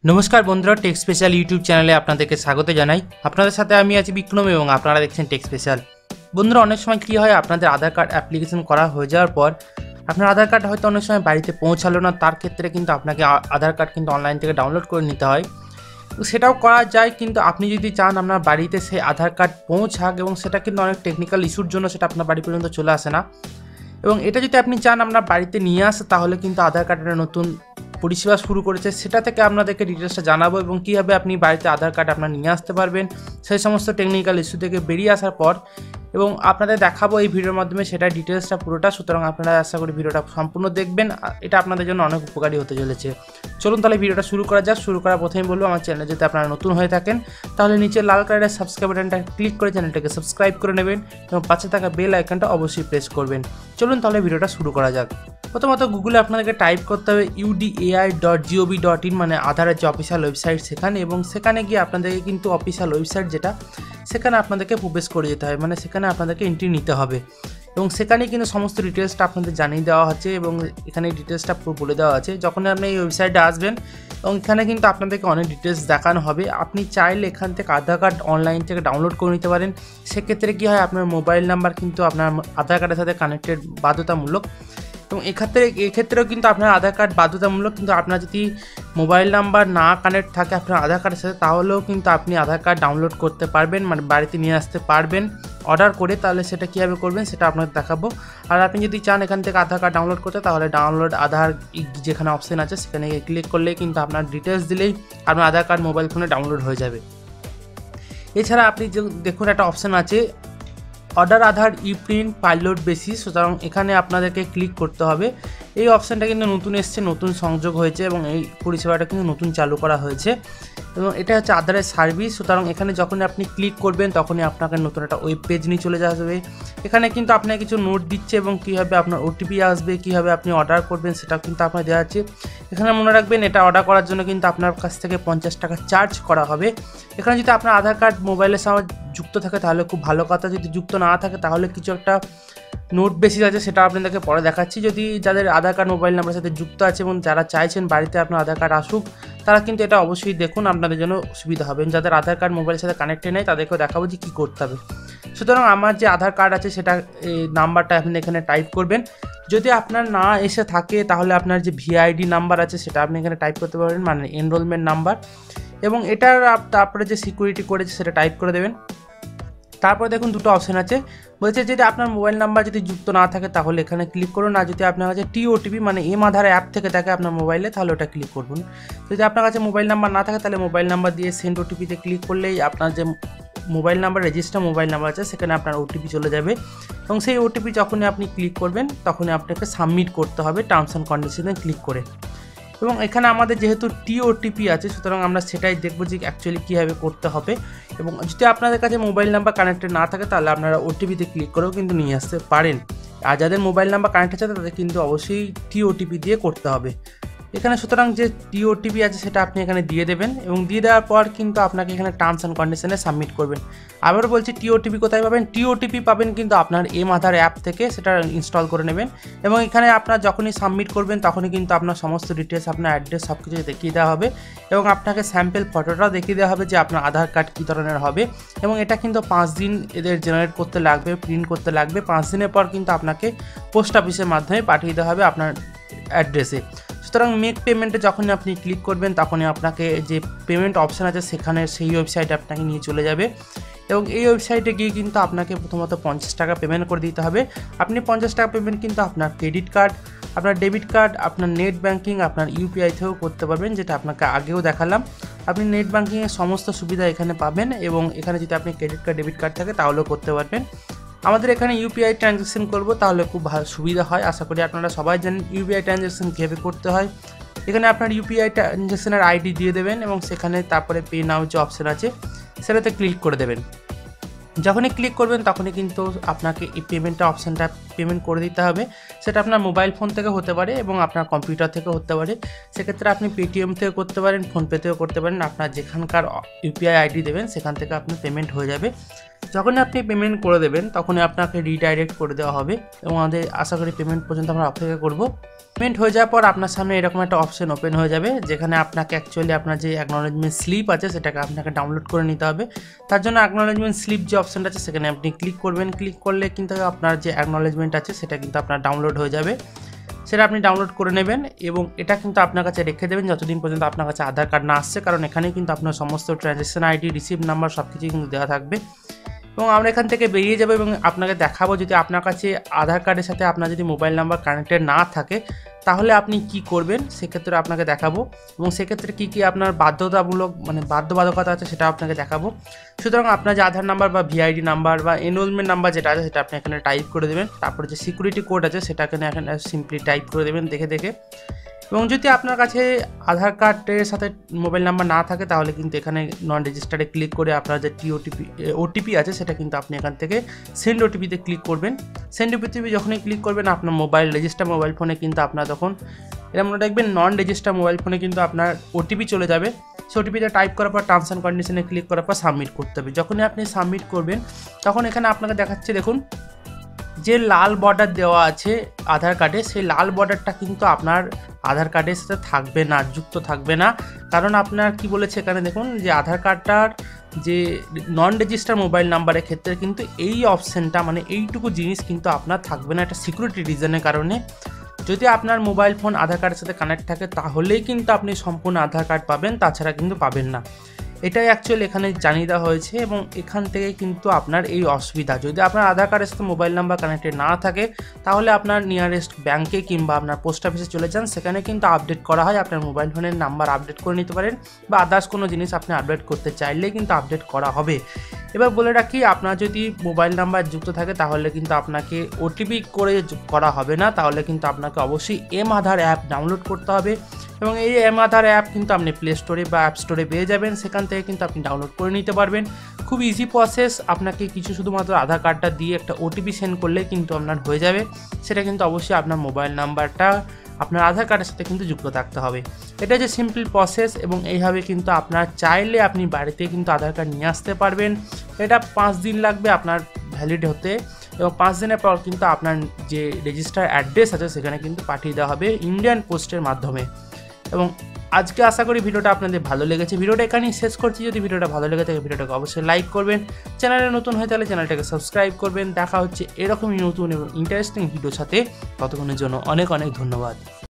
नमस्कार बंधुरा take special YouTube चैनले आपनादेरके स्वागत जानाई। आपनादेर साथे आमि आछि बिक्रम एबं आपनारा देखछेन टेक स्पेशल। बंधुरा अनेक समय कि हय आपनादेर आधार कार्ड अ্যাপ্লিকেশন करा हये जाओयार पर आपनार आधार कार्ड हयतो अनेक समय बाड़ीते पौंछालो ना, तार क्षेत्रे किन्तु आपनाके आधार कार्ड किन्तु अनलाइन थेके डाउनलोड करे निते हय। सेटाও करा যায়, কিন্তু আপনি যদি চান আপনার বাড়িতে সেই আধার কার্ড পৌঁছাক এবং সেটা কিন্তু অনেক টেকনিক্যাল ইস্যুর জন্য সেটা আপনার বাড়ি পর্যন্ত চলে আসে না, এবং এটা যদি আপনি চান আপনার বাড়িতে নিয়ে আসে তাহলে কিন্তু আধার কার্ডের নতুন পরিষেবা শুরু করেছে, সেটা থেকে আপনাদেরকে ডিটেলসটা জানাবো এবং কীভাবে আপনি বাড়িতে আধার কার্ড আপনার নিয়ে আসতে পারবেন সেই সমস্ত টেকনিক্যাল ইস্যু থেকে বেরিয়ে আসার পর, এবং আপনাদের দেখাবো এই ভিডিওর মাধ্যমে সেটা ডিটেলসটা পুরোটা। সুতরাং আপনারা আশা করি ভিডিওটা সম্পূর্ণ দেখবেন, এটা আপনাদের জন্য অনেক উপকারী হতে চলেছে। চলুন তাহলে ভিডিওটা শুরু করা যাক। শুরু করার প্রথমেই বলবো আমার চ্যানেলে যদি আপনারা নতুন হয়ে থাকেন তাহলে নিচে লাল কালারের সাবস্ক্রাইব বাটনটা ক্লিক করে চ্যানেলটাকে সাবস্ক্রাইব করে নেবেন এবং পাশে থাকা বেল আইকনটা অবশ্যই প্রেস করবেন। চলুন তাহলে ভিডিওটা শুরু করা যাক। প্রথমত গুগলে আপনাদেরকে টাইপ করতে হবে udai.gov.in মানে আধারের যে অফিসিয়াল ওয়েবসাইট সেখানে, এবং সেখানে গিয়ে আপনাদেরকে কিন্তু অফিসিয়াল ওয়েবসাইট যেটা সেখানে আপনাদেরকে প্রবেশ করে যেতে হবে, মানে সেখানে আপনাদেরকে এন্ট্রি নিতে হবে এবং সেখানে কিন্তু সমস্ত ডিটেলসটা আপনাদের জানিয়ে দেওয়া আছে এবং এখানে ডিটেলসটা পুরো বলে দেওয়া আছে। যখন আপনি এই ওয়েবসাইটে আসবেন এবং এখানে কিন্তু আপনাদেরকে অনেক ডিটেলস দেখানো হবে। আপনি চাইলে এখান থেকে আধার কার্ড অনলাইন থেকে ডাউনলোড করে নিতে পারেন। সেক্ষেত্রে কী হয়, আপনার মোবাইল নাম্বার কিন্তু আপনার আধার কার্ডের সাথে কানেক্টেড বাধ্যতামূলক, এবং এক্ষেত্রেও কিন্তু আপনার আধার কার্ড বাধ্যতামূলক। কিন্তু আপনার যদি মোবাইল নাম্বার না কানেক্ট থাকে আপনার আধার কার্ডের সাথে তাহলেও কিন্তু আপনি আধার কার্ড ডাউনলোড করতে পারবেন, মানে বাড়িতে নিয়ে আসতে পারবেন অর্ডার করে। তাহলে সেটা কীভাবে করবেন সেটা আপনাদের দেখাবো। আর আপনি যদি চান এখান থেকে আধার কার্ড ডাউনলোড করতে তাহলে ডাউনলোড আধার যেখানে অপশান আছে সেখানে ক্লিক করলেই কিন্তু আপনার ডিটেলস দিলেই আপনার আধার কার্ড মোবাইল ফোনে ডাউনলোড হয়ে যাবে। এছাড়া আপনি দেখুন একটা অপশান আছে অর্ডার আধার ই প্রিন্ট পাইলট বেসিস, সুতরাং এখানে আপনাদেরকে ক্লিক করতে হবে। এই অপশানটা কিন্তু নতুন এসছে, নতুন সংযোগ হয়েছে এবং এই পরিষেবাটা কিন্তু নতুন চালু করা হয়েছে এবং এটা হচ্ছে আধারের সার্ভিস। সুতরাং এখানে যখন আপনি ক্লিক করবেন তখনই আপনাকে নতুন একটা ওয়েব পেজ নিয়ে চলে যাবে। এখানে কিন্তু আপনাকে কিছু নোট দিচ্ছে এবং কীভাবে আপনার ওটিপি আসবে, কীভাবে আপনি অর্ডার করবেন সেটাও কিন্তু আপনার দেওয়া আছে। এখানে মনে রাখবেন এটা অর্ডার করার জন্য কিন্তু আপনার কাছ থেকে 50 টাকা চার্জ করা হবে। এখানে যদি আপনার আধার কার্ড মোবাইলের সঙ্গে যুক্ত থাকে তাহলে খুব ভালো কথা, যদি যুক্ত না থাকে তাহলে কিছু একটা নোট বেসিস আছে সেটা আপনাদেরকে পরে দেখাচ্ছি। যদি যাদের আধার কার্ড মোবাইল নাম্বারের সাথে যুক্ত আছে এবং যারা চাইছেন বাড়িতে আপনার আধার কার্ড আসুক তারা কিন্তু এটা অবশ্যই দেখুন, আপনাদের জন্য সুবিধা হবে। যাদের আধার কার্ড মোবাইলের সাথে কানেক্টেড নেই তাদেরকেও দেখাবো যে কী করতে হবে। সুতরাং আমার যে আধার কার্ড আছে সেটা এই নাম্বারটা আপনি এখানে টাইপ করবেন। যদি আপনার না এসে থাকে তাহলে আপনার যে ভিআইডি নাম্বার আছে সেটা আপনি এখানে টাইপ করতে পারবেন, মানে এনরোলমেন্ট নাম্বার, এবং এটার তারপরে যে সিকিউরিটি করেছে সেটা টাইপ করে দেবেন। তারপরে দেখুন দুটো অপশান আছে, বলছে যদি আপনার মোবাইল নাম্বার যদি যুক্ত না থাকে তাহলে এখানে ক্লিক করুন, আর যদি আপনার কাছে টিওটিপি মানে এম আধার অ্যাপ থেকে থাকে আপনার মোবাইলে তাহলে ওটা ক্লিক করুন। যদি আপনার কাছে মোবাইল নাম্বার না থাকে তাহলে মোবাইল নাম্বার দিয়ে সেন্ড ওটিপিতে ক্লিক করলেই আপনার যে mobile number register mobile number আছে সেখানে আপনার ওটিপি চলে যাবে, এবং সেই ওটিপি যখনই আপনি ক্লিক করবেন তখনই আপনাকে সাবমিট করতে হবে টার্মস অ্যান্ড কন্ডিশনে ক্লিক করে। এবং এখানে আমাদের যেহেতু টিওটিপি আছে সুতরাং আমরা সেটাই দেখবো যে অ্যাকচুয়ালি কীভাবে করতে হবে। এবং যদি আপনাদের কাছে মোবাইল নাম্বার কানেক্টেড না থাকে তাহলে আপনারা ওটিপিতে ক্লিক করেও কিন্তু নিয়ে আসতে পারেন, আর যাদের মোবাইল নাম্বার কানেক্ট আছে তাদের কিন্তু অবশ্যই টিওটিপি দিয়ে করতে হবে এখানে। সুতরাং যে টিওটিপি আছে সেটা আপনি এখানে দিয়ে দেবেন এবং দিয়ে দেওয়ার পর কিন্তু আপনাকে এখানে টার্মস অ্যান্ড কন্ডিশনে সাবমিট করবেন। আবার বলছি টিওটিপি কোথায় পাবেন, টিওটিপি পাবেন কিন্তু আপনার এম আধার অ্যাপ থেকে, সেটা ইনস্টল করে নেবেন এবং এখানে আপনার যখনই সাবমিট করবেন তখনই কিন্তু আপনার সমস্ত ডিটেলস আপনার অ্যাড্রেস সব কিছু দেখিয়ে দেওয়া হবে এবং আপনাকে স্যাম্পল ফটোটাও দেখিয়ে দেওয়া হবে যে আপনার আধার কার্ড কী ধরনের হবে। এবং এটা কিন্তু 5 দিন এদের জেনারেট করতে লাগবে, প্রিন্ট করতে লাগবে। 5 দিনের পর কিন্তু আপনাকে পোস্ট অফিসের মাধ্যমে পাঠিয়ে দেওয়া হবে আপনার অ্যাড্রেসে। সুতরাং মেক পেমেন্টে যখনই আপনি ক্লিক করবেন তখনই আপনাকে যে পেমেন্ট অপশান আছে সেখানে সেই ওয়েবসাইটে আপনাকে নিয়ে চলে যাবে এবং এই ওয়েবসাইটে গিয়ে কিন্তু আপনাকে প্রথমত 50 টাকা পেমেন্ট করে দিতে হবে। আপনি 50 টাকা পেমেন্ট কিন্তু আপনার ক্রেডিট কার্ড, আপনার ডেবিট কার্ড, আপনার নেট ব্যাঙ্কিং, আপনার ইউপিআই থেকেও করতে পারবেন, যেটা আপনাকে আগেও দেখালাম। আপনি নেট ব্যাঙ্কিংয়ের সমস্ত সুবিধা এখানে পাবেন এবং এখানে যদি আপনি ক্রেডিট কার্ড ডেবিট কার্ড থাকে তাহলেও করতে পারবেন। আমাদের এখানে ইউপিআই ট্রানজ্যাকশন করব তাহলে খুব ভালো সুবিধা হয়, আশা করি আপনারা সবাই জানেন ইউপিআই ট্রানজ্যাকশন কীভাবে করতে হয়। এখানে আপনার ইউপিআই ট্রানজ্যাকশনের আইডি দিয়ে দেবেন এবং সেখানে তারপরে পে নাও যে অপশান আছে সেটাতে ক্লিক করে দেবেন। যখনই ক্লিক করবেন তখনই কিন্তু আপনাকে এই পেমেন্টের অপশানটা পেমেন্ট করে দিতে হবে। সেটা আপনার মোবাইল ফোন থেকে হতে পারে এবং আপনার কম্পিউটার থেকে হতে পারে। সেক্ষেত্রে আপনি পেটিএম থেকে করতে পারেন, ফোনপে থেকেও করতে পারেন। আপনার যেখানকার ইউপিআই আইডি দেবেন সেখান থেকে আপনার পেমেন্ট হয়ে যাবে। যখনই আপনি পেমেন্ট করে দেবেন তখনই আপনাকে রিডাইরেক্ট করে দেওয়া হবে এবং আমাদের আশা করি পেমেন্ট পর্যন্ত আমরা অপেক্ষা করব। পেমেন্ট হয়ে যাওয়ার পর আপনার সামনে এরকম একটা অপশন ওপেন হয়ে যাবে, যেখানে আপনাকে অ্যাকচুয়ালি আপনার যে অ্যাকনলেজমেন্ট স্লিপ আছে সেটাকে আপনাকে ডাউনলোড করে নিতে হবে। তার জন্য অ্যাকনলেজমেন্ট স্লিপ যে অপশনটা আছে সেখানে আপনি ক্লিক করবেন। ক্লিক করলে কিন্তু আপনার যে অ্যাকনলেজমেন্ট আছে সেটা কিন্তু আপনার ডাউনলোড হয়ে যাবে। সেটা আপনি ডাউনলোড করে নেবেন এবং এটা কিন্তু আপনার কাছে রেখে দেবেন যতদিন পর্যন্ত আপনার কাছে আধার কার্ড না আসছে, কারণ এখানে কিন্তু আপনার সমস্ত ট্রানজ্যাকশন আইডি, রিসিভ নাম্বার সব কিছুই কিন্তু দেওয়া থাকবে। এবং আমরা এখান থেকে বেরিয়ে যাবো এবং আপনাকে দেখাবো যদি আপনার কাছে আধার কার্ডের সাথে আপনার যদি মোবাইল নাম্বার কানেক্টেড না থাকে তাহলে আপনি কি করবেন সেক্ষেত্রে আপনাকে দেখাবো এবং সেক্ষেত্রে কী আপনার বাধ্যতামূলক বাধ্যবাধকতা আছে সেটা আপনাকে দেখাবো। সুতরাং আপনার যে আধার নাম্বার বা ভিআইডি নাম্বার বা এনরোলমেন্ট নাম্বার যেটা আছে সেটা আপনি এখানে টাইপ করে দেবেন। তারপরে যে সিকিউরিটি কোড আছে সেটা এখানে সিম্পলি টাইপ করে দেবেন দেখে। এবং যদি আপনার কাছে আধার কার্ডের সাথে মোবাইল নাম্বার না থাকে তাহলে কিন্তু এখানে নন রেজিস্টারে ক্লিক করে আপনার যে ওটিপি আছে সেটা কিন্তু আপনি এখান থেকে সেন্ড ওটিপিতে ক্লিক করবেন। সেন্ড ওটিপি যখনই ক্লিক করবেন আপনার রেজিস্টার মোবাইল ফোনে কিন্তু আপনার তখন এটা মনে রাখবেন নন রেজিস্টার মোবাইল ফোনে কিন্তু আপনার ওটিপি চলে যাবে। সেই ওটিপিটা টাইপ করার পর টার্মস অ্যান্ড কন্ডিশনে ক্লিক করার পর সাবমিট করতে হবে। যখনই আপনি সাবমিট করবেন তখন এখানে আপনাকে দেখাচ্ছে দেখুন যে লাল বর্ডার দেওয়া আছে আধার কার্ডে, সেই লাল বর্ডারটা কিন্তু আপনার আধার কার্ডের সাথে থাকবে না, যুক্ত থাকবে না। কারণ আপনার কি বলেছে এখানে দেখুন যে আধার কার্ডটার যে নন রেজিস্টার মোবাইল নাম্বারের ক্ষেত্রে কিন্তু এই অপশানটা এইটুকু জিনিস কিন্তু আপনার থাকবে না, একটা সিকিউরিটি রিজনের কারণে। যদি আপনার মোবাইল ফোন আধার কার্ডের সাথে কানেক্ট থাকে তাহলেই কিন্তু আপনি সম্পূর্ণ আধার কার্ড পাবেন, তাছাড়া কিন্তু পাবেন না। এটাই অ্যাকচুয়ালি এখানে জানিয়ে দেওয়া হয়েছে এবং এখান থেকে কিন্তু আপনার এই অসুবিধা, যদি আপনার আধার কার্ডের সাথে মোবাইল নাম্বার কানেক্টেড না থাকে তাহলে আপনার নিয়ারেস্ট ব্যাঙ্কে কিংবা আপনার পোস্ট অফিসে চলে যান, সেখানে কিন্তু আপডেট করা হয়। আপনার মোবাইল ফোনের নাম্বার আপডেট করে নিতে পারেন বা আদার্স কোনো জিনিস আপনি আপডেট করতে চাইলেই কিন্তু আপডেট করা হবে। এবার বলে রাখি, আপনার যদি মোবাইল নাম্বার যুক্ত থাকে তাহলে কিন্তু আপনাকে ওটিপি করে করা হবে না, তাহলে কিন্তু আপনাকে অবশ্যই আধার অ্যাপ ডাউনলোড করতে হবে এবং এই আধার অ্যাপ কিন্তু আপনি প্লে স্টোরে বা অ্যাপ স্টোরে পেয়ে যাবেন, সেখান থেকে কিন্তু আপনি ডাউনলোড করে নিতে পারবেন। খুব ইজি প্রসেস, আপনাকে শুধুমাত্র আধার কার্ডটা দিয়ে একটা ওটিপি সেন্ড করলে কিন্তু আপনার হয়ে যাবে। সেটা কিন্তু অবশ্যই আপনার মোবাইল নাম্বারটা আপনার আধার কার্ডের সাথে কিন্তু যুক্ত থাকতে হবে। এটা যে সিম্পল প্রসেস এবং এইভাবে কিন্তু আপনার চাইলে আপনি বাড়িতে কিন্তু আধার কার্ড নিয়ে আসতে পারবেন। এটা 5 দিন লাগবে আপনার ভ্যালিড হতে এবং 5 দিনের পর কিন্তু আপনার যে রেজিস্টার অ্যাড্রেস আছে সেখানে কিন্তু পাঠিয়ে দেওয়া হবে ইন্ডিয়ান পোস্টের মাধ্যমে। এবং আজকে আশা করি ভিডিওটা আপনাদের ভালো লেগেছে। ভিডিওটা এখানেই শেষ করছি। যদি ভিডিওটা ভালো লেগে থাকে ভিডিওটাকে অবশ্যই লাইক করবেন, চ্যানেলে নতুন হয়ে তাহলে চ্যানেলটাকে সাবস্ক্রাইব করবেন। দেখা হচ্ছে এরকমই নতুন এবং ইন্টারেস্টিং ভিডিওর সাথে, ততক্ষণের জন্য অনেক অনেক ধন্যবাদ।